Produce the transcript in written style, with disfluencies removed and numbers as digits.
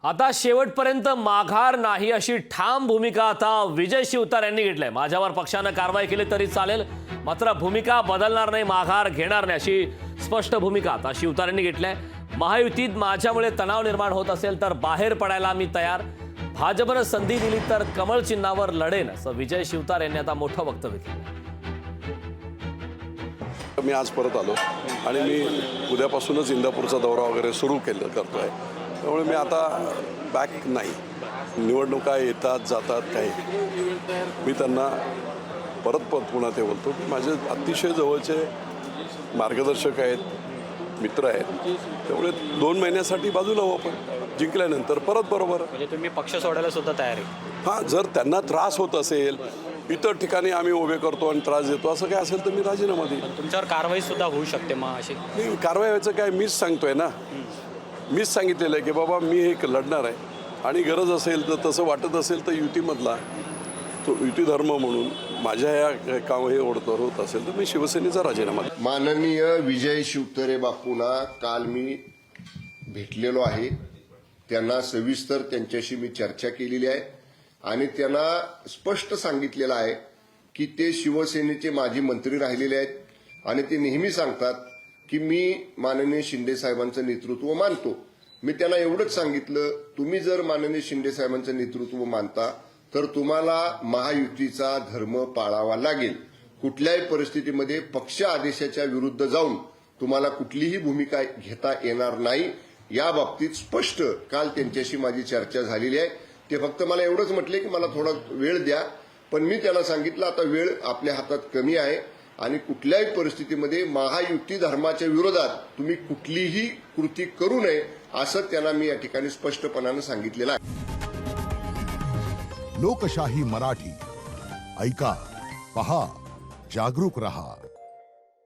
आता शेवटपर्यंत माघार नाही अशी ठाम भूमिका आता विजय शिवतार यांनी घेतलाय। माझ्यावर पक्षाने कारवाई केली तरी चालेल, मात्र भूमिका बदलणार नाही, माघार घेणार नाही अशी स्पष्ट भूमिका आता शिवतार यांनी घेतलाय। महायुतीत माझ्यामुळे तणाव निर्माण होत असेल तर बाहेर पडायला मी तयार, भाजपने संधी दिली तर कमळ चिन्हावर लढेन असं विजय शिवतार यांनी आता मोठं वक्तव्य केलं। मी आज परत आलो आणि मी उद्यापासूनच इंदापूरचा दौरा वगैरे सुरू करतोय, त्यामुळे मी आता बॅक नाही। निवडणुका येतात जातात काही, मी त्यांना परत पुन्हा ते बोलतो की माझे अतिशय जवळचे मार्गदर्शक आहेत, मित्र आहेत, त्यामुळे 2 महिन्यासाठी बाजूला हो, आपण जिंकल्यानंतर परत बरोबर। म्हणजे तुम्ही पक्ष सोडायला सुद्धा तयार आहे? हां, जर त्यांना त्रास होत असेल, इतर ठिकाणी आम्ही उभे करतो आणि त्रास देतो असं काय असेल तर मी राजीनामा देईन। तुमच्यावर कारवाई सुद्धा होऊ शकते मग अशी? नाही, कारवाई व्हायचं काय, मीच सांगतोय ना, मीच सांगितलेलं आहे की बाबा मी हे लढणार आहे आणि गरज असेल तर तसं वाटत असेल तर युतीमधला तो युती धर्म म्हणून माझ्या या काम हे ओढतोड होत असेल तर मी शिवसेनेचा राजीनामा देईन। माननीय विजय शिवतारे बापूंना काल मी भेटलेलो आहे, त्यांना सविस्तर त्यांच्याशी मी चर्चा केलेली आहे आणि त्यांना स्पष्ट सांगितलेलं आहे की ते शिवसेनेचे माजी मंत्री राहिलेले आहेत आणि ते नेहमी सांगतात की मी माननीय शिंदे साहेबांचं नेतृत्व मानतो। मी त्यांना एवढंच सांगितलं, तुम्ही जर माननीय शिंदे साहेबांचं नेतृत्व मानता तर तुम्हाला महायुतीचा धर्म पाळावा लागेल। कुठल्याही परिस्थितीमध्ये पक्ष आदेशाच्या विरुद्ध जाऊन तुम्हाला कुठलीही भूमिका घेता येणार नाही, या बाबतीत स्पष्ट काल त्यांच्याशी माझी चर्चा झालेली आहे। ते फक्त मला एवढंच म्हटले की मला थोडा वेळ द्या, पण मी त्यांना सांगितलं आता वेळ आपल्या हातात कमी आहे आणि कुठल्याही परिस्थितीमध्ये महायुती धर्माच्या विरोधात तुम्ही कुठलीही कृती करू नये असं त्यांना मी या ठिकाणी स्पष्टपणाने सांगितलेलं आहे। लोकशाही मराठी ऐका, पहा, जागरूक रहा।